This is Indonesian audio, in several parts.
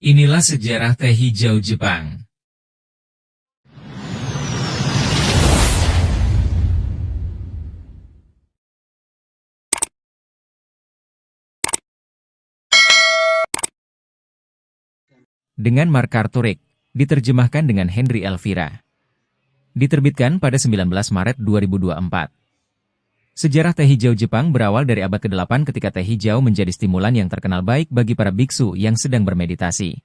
Inilah sejarah teh hijau Jepang. Dengan Mark Cartwright, diterjemahkan dengan Henry Elvira. Diterbitkan pada 19 Maret 2024. Sejarah teh hijau Jepang berawal dari abad ke-8 ketika teh hijau menjadi stimulan yang terkenal baik bagi para biksu yang sedang bermeditasi.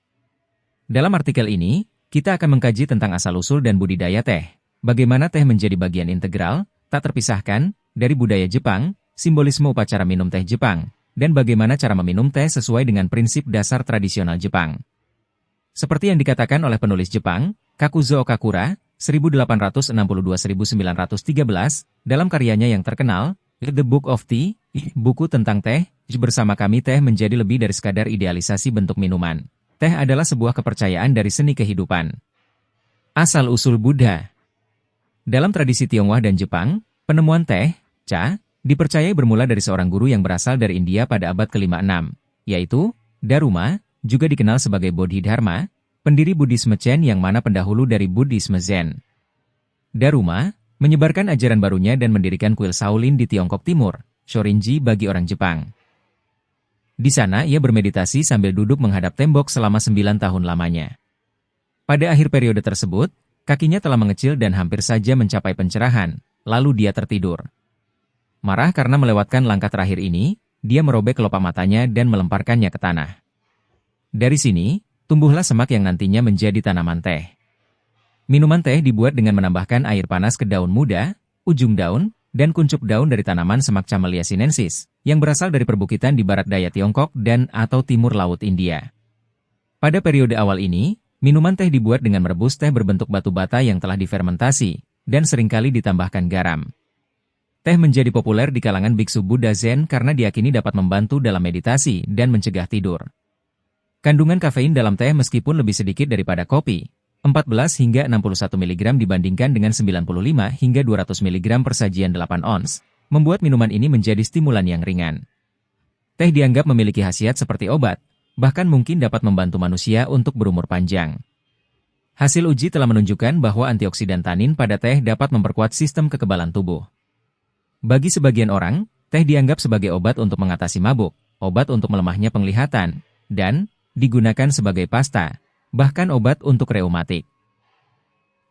Dalam artikel ini, kita akan mengkaji tentang asal-usul dan budidaya teh, bagaimana teh menjadi bagian integral, tak terpisahkan, dari budaya Jepang, simbolisme upacara minum teh Jepang, dan bagaimana cara meminum teh sesuai dengan prinsip dasar tradisional Jepang. Seperti yang dikatakan oleh penulis Jepang, Kakuzo Okakura, 1862-1913, dalam karyanya yang terkenal, The Book of Tea, buku tentang teh, bersama kami teh menjadi lebih dari sekadar idealisasi bentuk minuman. Teh adalah sebuah kepercayaan dari seni kehidupan. Asal-usul Buddha. Dalam tradisi Tionghoa dan Jepang, penemuan teh, cha, dipercayai bermula dari seorang guru yang berasal dari India pada abad ke-5-6, yaitu Daruma, juga dikenal sebagai Bodhidharma, pendiri Buddhisme Chen yang mana pendahulu dari Buddhisme Zen. Daruma menyebarkan ajaran barunya dan mendirikan kuil Shaolin di Tiongkok Timur, Shorinji bagi orang Jepang. Di sana ia bermeditasi sambil duduk menghadap tembok selama 9 tahun lamanya. Pada akhir periode tersebut, kakinya telah mengecil dan hampir saja mencapai pencerahan, lalu dia tertidur. Marah karena melewatkan langkah terakhir ini, dia merobek kelopak matanya dan melemparkannya ke tanah. Dari sini, tumbuhlah semak yang nantinya menjadi tanaman teh. Minuman teh dibuat dengan menambahkan air panas ke daun muda, ujung daun, dan kuncup daun dari tanaman semak Camellia sinensis, yang berasal dari perbukitan di barat daya Tiongkok dan atau timur laut India. Pada periode awal ini, minuman teh dibuat dengan merebus teh berbentuk batu bata yang telah difermentasi, dan seringkali ditambahkan garam. Teh menjadi populer di kalangan biksu Buddha Zen karena diyakini dapat membantu dalam meditasi dan mencegah tidur. Kandungan kafein dalam teh meskipun lebih sedikit daripada kopi, 14 hingga 61 mg dibandingkan dengan 95 hingga 200 mg per sajian 8 ons, membuat minuman ini menjadi stimulan yang ringan. Teh dianggap memiliki khasiat seperti obat, bahkan mungkin dapat membantu manusia untuk berumur panjang. Hasil uji telah menunjukkan bahwa antioksidan tanin pada teh dapat memperkuat sistem kekebalan tubuh. Bagi sebagian orang, teh dianggap sebagai obat untuk mengatasi mabuk, obat untuk melemahnya penglihatan, dan digunakan sebagai pasta, bahkan obat untuk reumatik.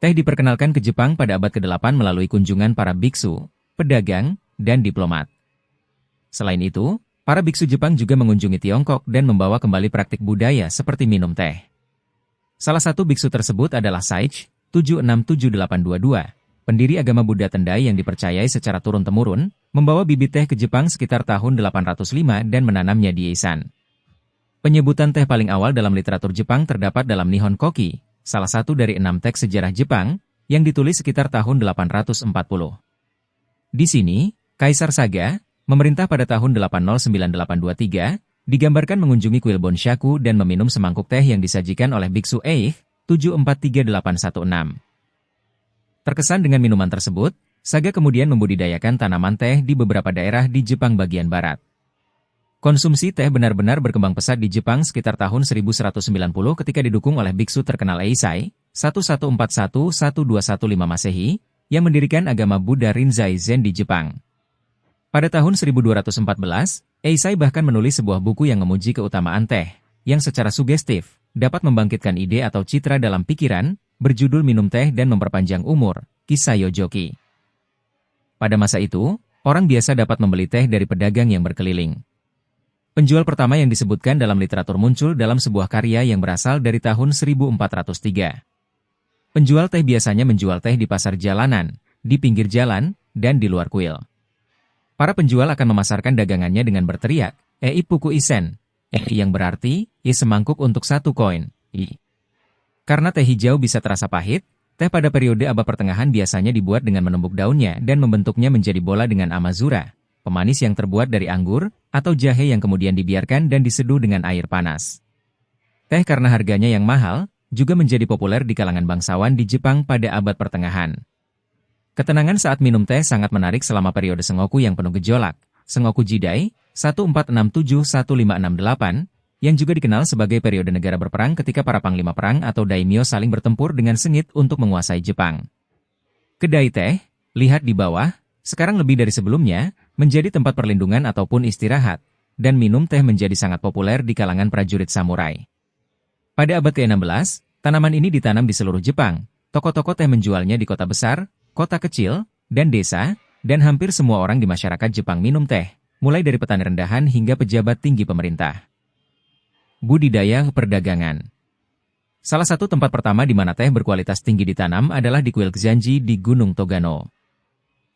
Teh diperkenalkan ke Jepang pada abad ke-8 melalui kunjungan para biksu, pedagang, dan diplomat. Selain itu, para biksu Jepang juga mengunjungi Tiongkok dan membawa kembali praktik budaya seperti minum teh. Salah satu biksu tersebut adalah Sage, 767822, pendiri agama Buddha Tendai yang dipercayai secara turun-temurun, membawa bibit teh ke Jepang sekitar tahun 805 dan menanamnya di Eisan. Penyebutan teh paling awal dalam literatur Jepang terdapat dalam Nihon Koki, salah satu dari 6 teks sejarah Jepang, yang ditulis sekitar tahun 840. Di sini, Kaisar Saga, memerintah pada tahun 809823, digambarkan mengunjungi kuil Bonshaku dan meminum semangkuk teh yang disajikan oleh Biksu Eich, 743816. Terkesan dengan minuman tersebut, Saga kemudian membudidayakan tanaman teh di beberapa daerah di Jepang bagian barat. Konsumsi teh benar-benar berkembang pesat di Jepang sekitar tahun 1190 ketika didukung oleh biksu terkenal Eisai, 1141-1215 Masehi, yang mendirikan agama Buddha Rinzai Zen di Jepang. Pada tahun 1214, Eisai bahkan menulis sebuah buku yang memuji keutamaan teh, yang secara sugestif, dapat membangkitkan ide atau citra dalam pikiran, berjudul Minum Teh dan Memperpanjang Umur, Kisah Yojoki. Pada masa itu, orang biasa dapat membeli teh dari pedagang yang berkeliling. Penjual pertama yang disebutkan dalam literatur muncul dalam sebuah karya yang berasal dari tahun 1403. Penjual teh biasanya menjual teh di pasar jalanan, di pinggir jalan, dan di luar kuil. Para penjual akan memasarkan dagangannya dengan berteriak, "Ippuku isen", yang berarti, semangkuk untuk 1 koin. Karena teh hijau bisa terasa pahit, teh pada periode abad pertengahan biasanya dibuat dengan menumbuk daunnya dan membentuknya menjadi bola dengan amazura, pemanis yang terbuat dari anggur, atau jahe yang kemudian dibiarkan dan diseduh dengan air panas. Teh karena harganya yang mahal, juga menjadi populer di kalangan bangsawan di Jepang pada abad pertengahan. Ketenangan saat minum teh sangat menarik selama periode Sengoku yang penuh gejolak. Sengoku Jidai, 1467-1568, yang juga dikenal sebagai periode negara berperang ketika para panglima perang atau daimyo saling bertempur dengan sengit untuk menguasai Jepang. Kedai teh, lihat di bawah, sekarang lebih dari sebelumnya, menjadi tempat perlindungan ataupun istirahat, dan minum teh menjadi sangat populer di kalangan prajurit samurai. Pada abad ke-16, tanaman ini ditanam di seluruh Jepang. Toko-toko teh menjualnya di kota besar, kota kecil, dan desa, dan hampir semua orang di masyarakat Jepang minum teh, mulai dari petani rendahan hingga pejabat tinggi pemerintah. Budidaya perdagangan. Salah satu tempat pertama di mana teh berkualitas tinggi ditanam adalah di kuil Zanji di Gunung Togano.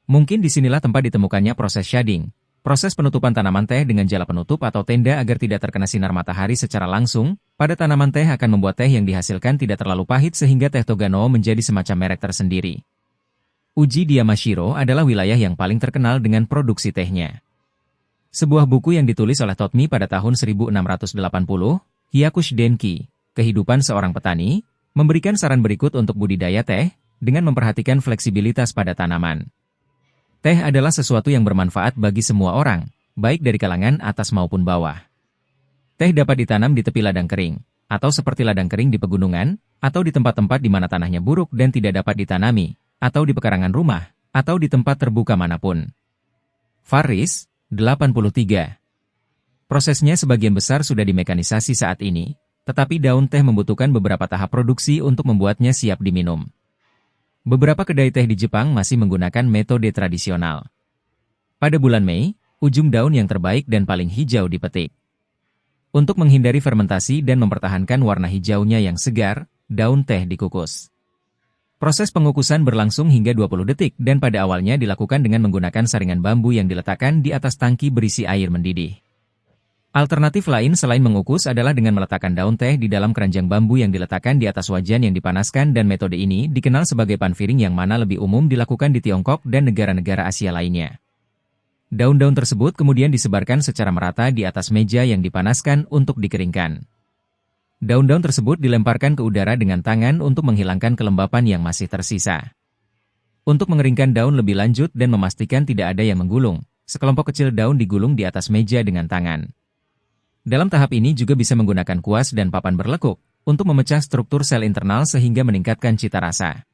Mungkin disinilah tempat ditemukannya proses shading, proses penutupan tanaman teh dengan jala penutup atau tenda agar tidak terkena sinar matahari secara langsung. Pada tanaman teh akan membuat teh yang dihasilkan tidak terlalu pahit sehingga teh Togano menjadi semacam merek tersendiri. Uji Yamashiro adalah wilayah yang paling terkenal dengan produksi tehnya. Sebuah buku yang ditulis oleh Totmi pada tahun 1680, Hyakushi Denki, Kehidupan Seorang Petani, memberikan saran berikut untuk budidaya teh, dengan memperhatikan fleksibilitas pada tanaman. Teh adalah sesuatu yang bermanfaat bagi semua orang, baik dari kalangan atas maupun bawah. Teh dapat ditanam di tepi ladang kering, atau seperti ladang kering di pegunungan, atau di tempat-tempat di mana tanahnya buruk dan tidak dapat ditanami, atau di pekarangan rumah, atau di tempat terbuka manapun. Faris, 83. Prosesnya sebagian besar sudah dimekanisasi saat ini, tetapi daun teh membutuhkan beberapa tahap produksi untuk membuatnya siap diminum. Beberapa kedai teh di Jepang masih menggunakan metode tradisional. Pada bulan Mei, ujung daun yang terbaik dan paling hijau dipetik. Untuk menghindari fermentasi dan mempertahankan warna hijaunya yang segar, daun teh dikukus. Proses pengukusan berlangsung hingga 20 detik dan pada awalnya dilakukan dengan menggunakan saringan bambu yang diletakkan di atas tangki berisi air mendidih. Alternatif lain selain mengukus adalah dengan meletakkan daun teh di dalam keranjang bambu yang diletakkan di atas wajan yang dipanaskan dan metode ini dikenal sebagai panfiring yang mana lebih umum dilakukan di Tiongkok dan negara-negara Asia lainnya. Daun-daun tersebut kemudian disebarkan secara merata di atas meja yang dipanaskan untuk dikeringkan. Daun-daun tersebut dilemparkan ke udara dengan tangan untuk menghilangkan kelembapan yang masih tersisa. Untuk mengeringkan daun lebih lanjut dan memastikan tidak ada yang menggulung, sekelompok kecil daun digulung di atas meja dengan tangan. Dalam tahap ini juga bisa menggunakan kuas dan papan berlekuk untuk memecah struktur sel internal sehingga meningkatkan cita rasa.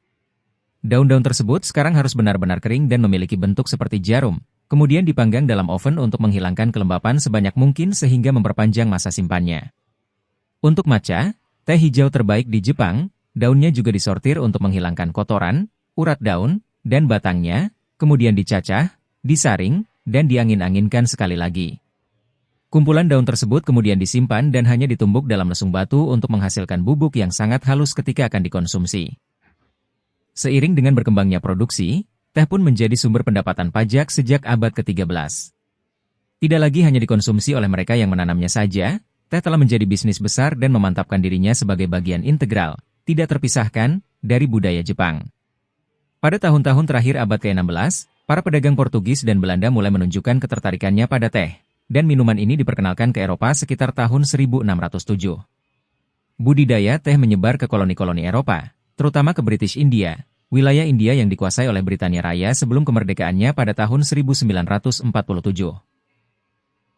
Daun-daun tersebut sekarang harus benar-benar kering dan memiliki bentuk seperti jarum, kemudian dipanggang dalam oven untuk menghilangkan kelembapan sebanyak mungkin sehingga memperpanjang masa simpannya. Untuk matcha, teh hijau terbaik di Jepang, daunnya juga disortir untuk menghilangkan kotoran, urat daun, dan batangnya, kemudian dicacah, disaring, dan diangin-anginkan sekali lagi. Kumpulan daun tersebut kemudian disimpan dan hanya ditumbuk dalam lesung batu untuk menghasilkan bubuk yang sangat halus ketika akan dikonsumsi. Seiring dengan berkembangnya produksi, teh pun menjadi sumber pendapatan pajak sejak abad ke-13. Tidak lagi hanya dikonsumsi oleh mereka yang menanamnya saja, teh telah menjadi bisnis besar dan memantapkan dirinya sebagai bagian integral, tidak terpisahkan, dari budaya Jepang. Pada tahun-tahun terakhir abad ke-16, para pedagang Portugis dan Belanda mulai menunjukkan ketertarikannya pada teh, dan minuman ini diperkenalkan ke Eropa sekitar tahun 1607. Budidaya teh menyebar ke koloni-koloni Eropa, terutama ke British India, wilayah India yang dikuasai oleh Britania Raya sebelum kemerdekaannya pada tahun 1947.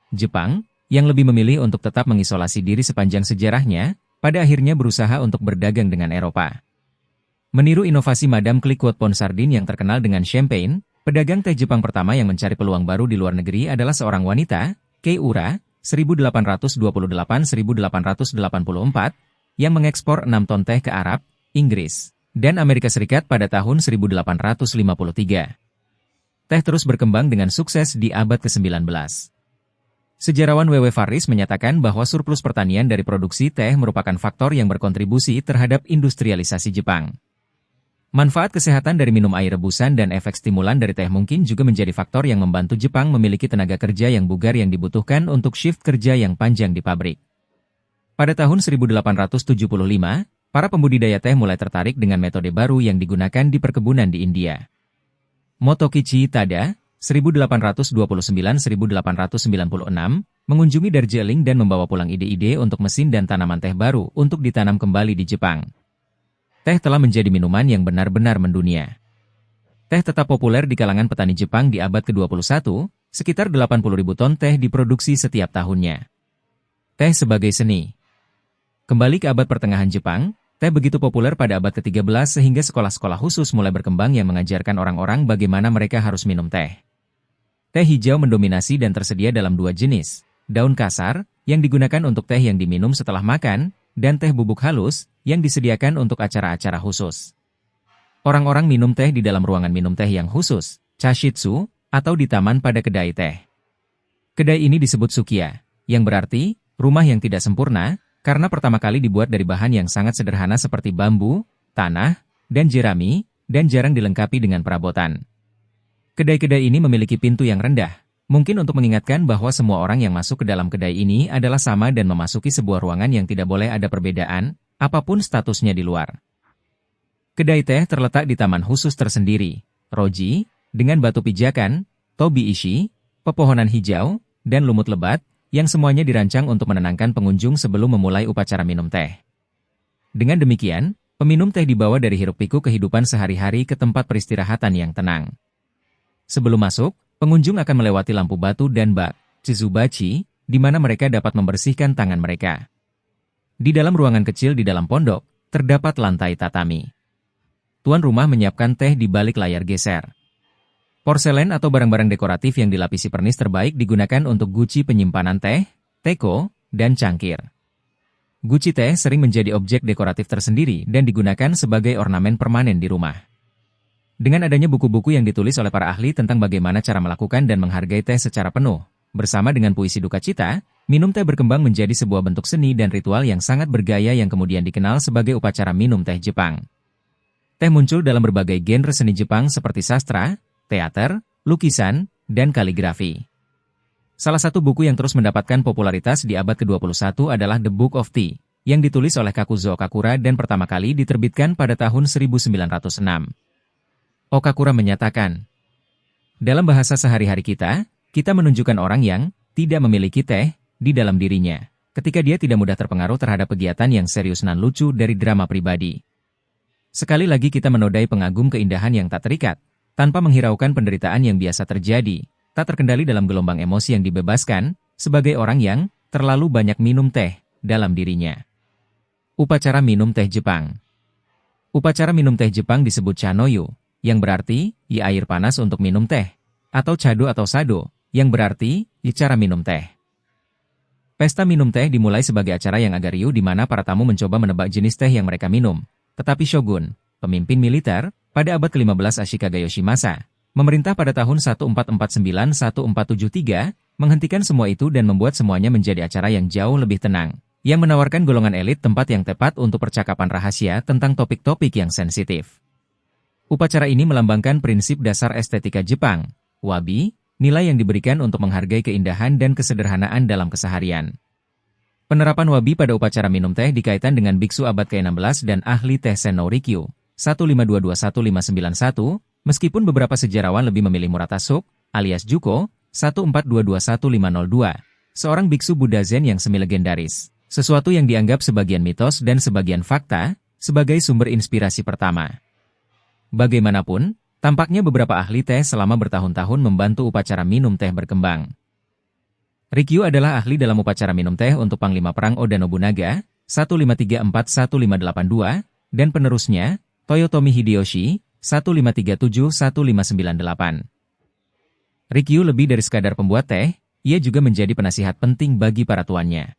Jepang, yang lebih memilih untuk tetap mengisolasi diri sepanjang sejarahnya, pada akhirnya berusaha untuk berdagang dengan Eropa. Meniru inovasi Madame Clicquot Ponsardin yang terkenal dengan champagne, pedagang teh Jepang pertama yang mencari peluang baru di luar negeri adalah seorang wanita, Kei Ura, 1828-1884, yang mengekspor 6 ton teh ke Arab, Inggris, dan Amerika Serikat pada tahun 1853. Teh terus berkembang dengan sukses di abad ke-19. Sejarawan W.W. Faris menyatakan bahwa surplus pertanian dari produksi teh merupakan faktor yang berkontribusi terhadap industrialisasi Jepang. Manfaat kesehatan dari minum air rebusan dan efek stimulan dari teh mungkin juga menjadi faktor yang membantu Jepang memiliki tenaga kerja yang bugar yang dibutuhkan untuk shift kerja yang panjang di pabrik. Pada tahun 1875, para pembudidaya teh mulai tertarik dengan metode baru yang digunakan di perkebunan di India. Motokichi Tada, 1829-1896, mengunjungi Darjeeling dan membawa pulang ide-ide untuk mesin dan tanaman teh baru untuk ditanam kembali di Jepang. Teh telah menjadi minuman yang benar-benar mendunia. Teh tetap populer di kalangan petani Jepang di abad ke-21, sekitar 80.000 ton teh diproduksi setiap tahunnya. Teh sebagai seni. Kembali ke abad pertengahan Jepang, teh begitu populer pada abad ke-13 sehingga sekolah-sekolah khusus mulai berkembang yang mengajarkan orang-orang bagaimana mereka harus minum teh. Teh hijau mendominasi dan tersedia dalam dua jenis, daun kasar, yang digunakan untuk teh yang diminum setelah makan, dan teh bubuk halus, yang disediakan untuk acara-acara khusus. Orang-orang minum teh di dalam ruangan minum teh yang khusus, chashitsu, atau di taman pada kedai teh. Kedai ini disebut sukiya, yang berarti rumah yang tidak sempurna, karena pertama kali dibuat dari bahan yang sangat sederhana seperti bambu, tanah, dan jerami, dan jarang dilengkapi dengan perabotan. Kedai-kedai ini memiliki pintu yang rendah, mungkin untuk mengingatkan bahwa semua orang yang masuk ke dalam kedai ini adalah sama dan memasuki sebuah ruangan yang tidak boleh ada perbedaan, apapun statusnya di luar. Kedai teh terletak di taman khusus tersendiri, roji, dengan batu pijakan, tobi ishi, pepohonan hijau, dan lumut lebat, yang semuanya dirancang untuk menenangkan pengunjung sebelum memulai upacara minum teh. Dengan demikian, peminum teh dibawa dari hiruk-pikuk kehidupan sehari-hari ke tempat peristirahatan yang tenang. Sebelum masuk, pengunjung akan melewati lampu batu dan bak, chizubachi, di mana mereka dapat membersihkan tangan mereka. Di dalam ruangan kecil di dalam pondok, terdapat lantai tatami. Tuan rumah menyiapkan teh di balik layar geser. Porselen atau barang-barang dekoratif yang dilapisi pernis terbaik digunakan untuk guci penyimpanan teh, teko, dan cangkir. Guci teh sering menjadi objek dekoratif tersendiri dan digunakan sebagai ornamen permanen di rumah. Dengan adanya buku-buku yang ditulis oleh para ahli tentang bagaimana cara melakukan dan menghargai teh secara penuh, bersama dengan puisi duka cita, minum teh berkembang menjadi sebuah bentuk seni dan ritual yang sangat bergaya yang kemudian dikenal sebagai upacara minum teh Jepang. Teh muncul dalam berbagai genre seni Jepang seperti sastra, teater, lukisan, dan kaligrafi. Salah satu buku yang terus mendapatkan popularitas di abad ke-21 adalah The Book of Tea, yang ditulis oleh Kakuzo Okakura dan pertama kali diterbitkan pada tahun 1906. Okakura menyatakan, dalam bahasa sehari-hari kita menunjukkan orang yang tidak memiliki teh di dalam dirinya, ketika dia tidak mudah terpengaruh terhadap kegiatan yang serius dan lucu dari drama pribadi. Sekali lagi kita menodai pengagum keindahan yang tak terikat, tanpa menghiraukan penderitaan yang biasa terjadi, tak terkendali dalam gelombang emosi yang dibebaskan, sebagai orang yang terlalu banyak minum teh dalam dirinya. Upacara minum teh Jepang. Upacara minum teh Jepang disebut chanoyu, yang berarti air panas untuk minum teh, atau chado atau sado, yang berarti cara minum teh. Pesta minum teh dimulai sebagai acara yang agak riuh di mana para tamu mencoba menebak jenis teh yang mereka minum, tetapi shogun, pemimpin militer, pada abad ke-15 Ashikaga Yoshimasa, memerintah pada tahun 1479-1473, menghentikan semua itu dan membuat semuanya menjadi acara yang jauh lebih tenang, yang menawarkan golongan elit tempat yang tepat untuk percakapan rahasia tentang topik-topik yang sensitif. Upacara ini melambangkan prinsip dasar estetika Jepang, wabi, nilai yang diberikan untuk menghargai keindahan dan kesederhanaan dalam keseharian. Penerapan wabi pada upacara minum teh dikaitkan dengan biksu abad ke-16 dan ahli teh Senno Rikyu, 1522-1591, meskipun beberapa sejarawan lebih memilih Muratasuk, alias Juko, 1422-1502, seorang biksu Buddha Zen yang semi-legendaris, sesuatu yang dianggap sebagian mitos dan sebagian fakta, sebagai sumber inspirasi pertama. Bagaimanapun, tampaknya beberapa ahli teh selama bertahun-tahun membantu upacara minum teh berkembang. Rikyu adalah ahli dalam upacara minum teh untuk Panglima Perang Oda Nobunaga, 1534-1582, dan penerusnya, Toyotomi Hideyoshi, 1537-1598. Rikyu lebih dari sekadar pembuat teh, ia juga menjadi penasihat penting bagi para tuannya.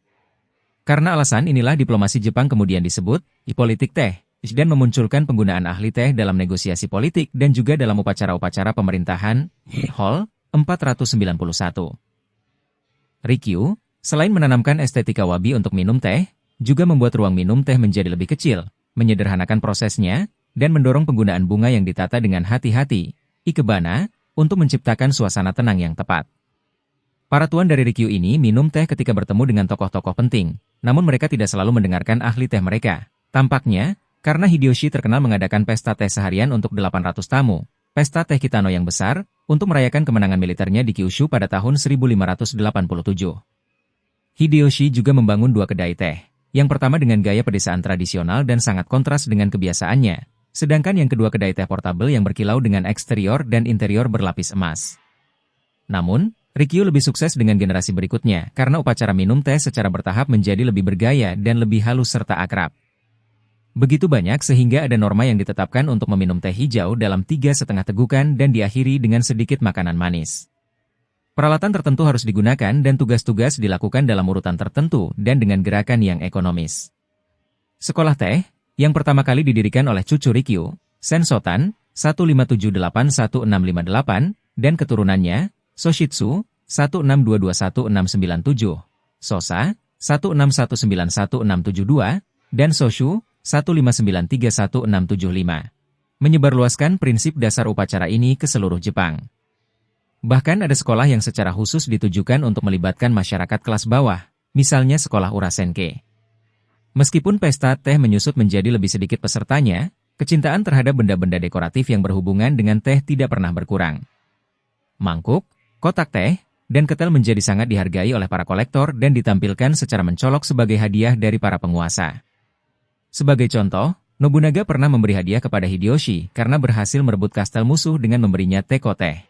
Karena alasan inilah diplomasi Jepang kemudian disebut politik teh, dan memunculkan penggunaan ahli teh dalam negosiasi politik dan juga dalam upacara-upacara pemerintahan, Hall 491. Rikyu, selain menanamkan estetika wabi untuk minum teh, juga membuat ruang minum teh menjadi lebih kecil, menyederhanakan prosesnya, dan mendorong penggunaan bunga yang ditata dengan hati-hati, ikebana, untuk menciptakan suasana tenang yang tepat. Para tuan dari Rikyu ini minum teh ketika bertemu dengan tokoh-tokoh penting, namun mereka tidak selalu mendengarkan ahli teh mereka. Tampaknya, karena Hideyoshi terkenal mengadakan pesta teh seharian untuk 800 tamu, pesta teh Kitano yang besar, untuk merayakan kemenangan militernya di Kyushu pada tahun 1587. Hideyoshi juga membangun dua kedai teh, yang pertama dengan gaya pedesaan tradisional dan sangat kontras dengan kebiasaannya, sedangkan yang kedua kedai teh portabel yang berkilau dengan eksterior dan interior berlapis emas. Namun, Rikyu lebih sukses dengan generasi berikutnya karena upacara minum teh secara bertahap menjadi lebih bergaya dan lebih halus serta akrab. Begitu banyak sehingga ada norma yang ditetapkan untuk meminum teh hijau dalam 3,5 tegukan dan diakhiri dengan sedikit makanan manis. Peralatan tertentu harus digunakan dan tugas-tugas dilakukan dalam urutan tertentu dan dengan gerakan yang ekonomis. Sekolah teh, yang pertama kali didirikan oleh cucu Rikyu, Sensotan, 15781-658, dan keturunannya, Soshitsu, 16221-697, Sosa, 16191-672, dan Soshu, 15931-675. Menyebarluaskan prinsip dasar upacara ini ke seluruh Jepang. Bahkan ada sekolah yang secara khusus ditujukan untuk melibatkan masyarakat kelas bawah, misalnya sekolah Urasenke. Meskipun pesta teh menyusut menjadi lebih sedikit pesertanya, kecintaan terhadap benda-benda dekoratif yang berhubungan dengan teh tidak pernah berkurang. Mangkuk, kotak teh, dan ketel menjadi sangat dihargai oleh para kolektor dan ditampilkan secara mencolok sebagai hadiah dari para penguasa. Sebagai contoh, Nobunaga pernah memberi hadiah kepada Hideyoshi karena berhasil merebut kastel musuh dengan memberinya teko teh.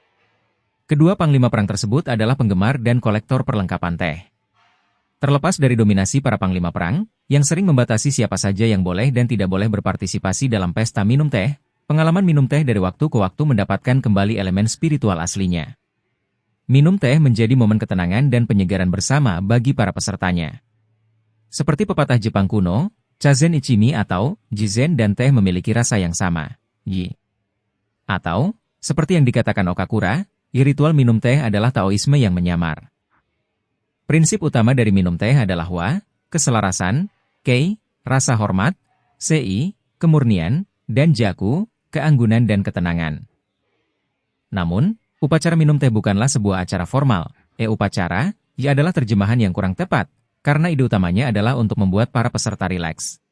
Kedua panglima perang tersebut adalah penggemar dan kolektor perlengkapan teh. Terlepas dari dominasi para panglima perang, yang sering membatasi siapa saja yang boleh dan tidak boleh berpartisipasi dalam pesta minum teh, pengalaman minum teh dari waktu ke waktu mendapatkan kembali elemen spiritual aslinya. Minum teh menjadi momen ketenangan dan penyegaran bersama bagi para pesertanya. Seperti pepatah Jepang kuno, Chazen Ichimi atau Jizen dan teh memiliki rasa yang sama, Yi. Atau, seperti yang dikatakan Okakura, ritual minum teh adalah Taoisme yang menyamar. Prinsip utama dari minum teh adalah wa, keselarasan, kei, rasa hormat, sei, kemurnian, dan jaku, keanggunan dan ketenangan. Namun, upacara minum teh bukanlah sebuah acara formal. Upacara, ya adalah terjemahan yang kurang tepat, karena ide utamanya adalah untuk membuat para peserta rileks.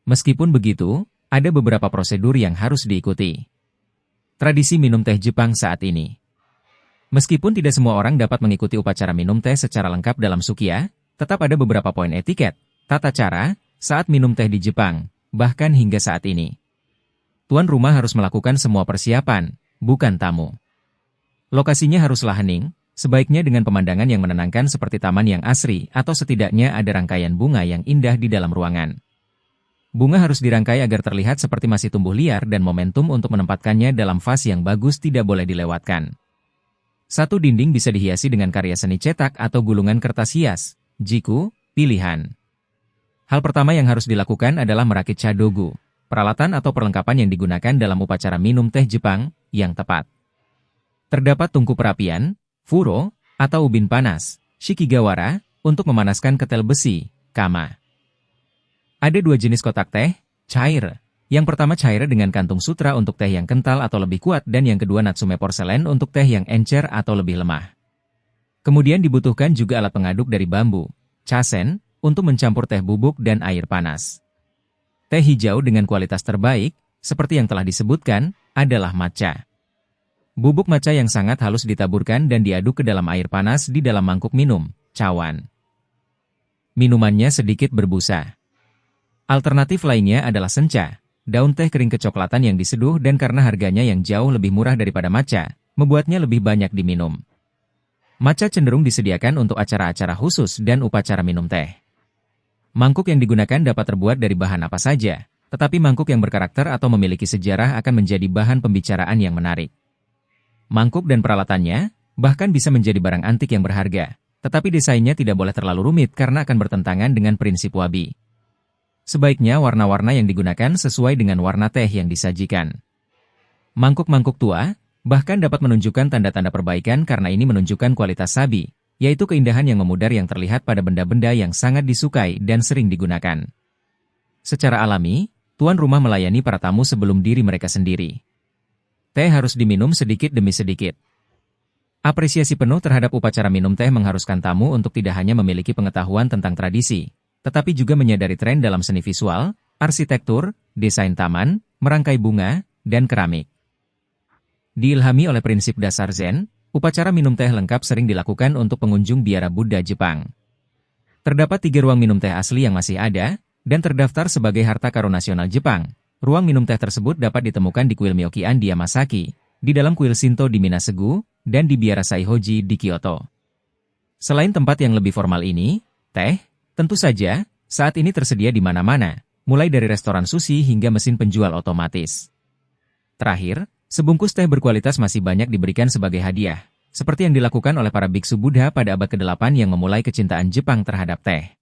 Meskipun begitu, ada beberapa prosedur yang harus diikuti. Tradisi minum teh Jepang saat ini. Meskipun tidak semua orang dapat mengikuti upacara minum teh secara lengkap dalam sukiya, tetap ada beberapa poin etiket, tata cara, saat minum teh di Jepang, bahkan hingga saat ini. Tuan rumah harus melakukan semua persiapan, bukan tamu. Lokasinya haruslah hening, sebaiknya dengan pemandangan yang menenangkan seperti taman yang asri atau setidaknya ada rangkaian bunga yang indah di dalam ruangan. Bunga harus dirangkai agar terlihat seperti masih tumbuh liar dan momentum untuk menempatkannya dalam fase yang bagus tidak boleh dilewatkan. Satu dinding bisa dihiasi dengan karya seni cetak atau gulungan kertas hias, jiku, pilihan. Hal pertama yang harus dilakukan adalah merakit chadogu, peralatan atau perlengkapan yang digunakan dalam upacara minum teh Jepang, yang tepat. Terdapat tungku perapian, furo, atau ubin panas, shikigawara, untuk memanaskan ketel besi, kama. Ada dua jenis kotak teh, cair. Yang pertama cair dengan kantung sutra untuk teh yang kental atau lebih kuat dan yang kedua natsume porselen untuk teh yang encer atau lebih lemah. Kemudian dibutuhkan juga alat pengaduk dari bambu, chasen, untuk mencampur teh bubuk dan air panas. Teh hijau dengan kualitas terbaik, seperti yang telah disebutkan, adalah matcha. Bubuk matcha yang sangat halus ditaburkan dan diaduk ke dalam air panas di dalam mangkuk minum, cawan. Minumannya sedikit berbusa. Alternatif lainnya adalah sencha. Daun teh kering kecoklatan yang diseduh dan karena harganya yang jauh lebih murah daripada matcha, membuatnya lebih banyak diminum. Matcha cenderung disediakan untuk acara-acara khusus dan upacara minum teh. Mangkuk yang digunakan dapat terbuat dari bahan apa saja, tetapi mangkuk yang berkarakter atau memiliki sejarah akan menjadi bahan pembicaraan yang menarik. Mangkuk dan peralatannya, bahkan bisa menjadi barang antik yang berharga, tetapi desainnya tidak boleh terlalu rumit karena akan bertentangan dengan prinsip wabi. Sebaiknya warna-warna yang digunakan sesuai dengan warna teh yang disajikan. Mangkuk-mangkuk tua, bahkan dapat menunjukkan tanda-tanda perbaikan karena ini menunjukkan kualitas sabi, yaitu keindahan yang memudar yang terlihat pada benda-benda yang sangat disukai dan sering digunakan. Secara alami, tuan rumah melayani para tamu sebelum diri mereka sendiri. Teh harus diminum sedikit demi sedikit. Apresiasi penuh terhadap upacara minum teh mengharuskan tamu untuk tidak hanya memiliki pengetahuan tentang tradisi, tetapi juga menyadari tren dalam seni visual, arsitektur, desain taman, merangkai bunga, dan keramik. Diilhami oleh prinsip dasar Zen, upacara minum teh lengkap sering dilakukan untuk pengunjung biara Buddha Jepang. Terdapat 3 ruang minum teh asli yang masih ada, dan terdaftar sebagai harta karun nasional Jepang. Ruang minum teh tersebut dapat ditemukan di kuil Myokian di Yamasaki, di dalam kuil Shinto di Minasegu, dan di Biara Saihoji di Kyoto. Selain tempat yang lebih formal ini, teh, tentu saja, saat ini tersedia di mana-mana, mulai dari restoran sushi hingga mesin penjual otomatis. Terakhir, sebungkus teh berkualitas masih banyak diberikan sebagai hadiah, seperti yang dilakukan oleh para biksu Buddha pada abad ke-8 yang memulai kecintaan Jepang terhadap teh.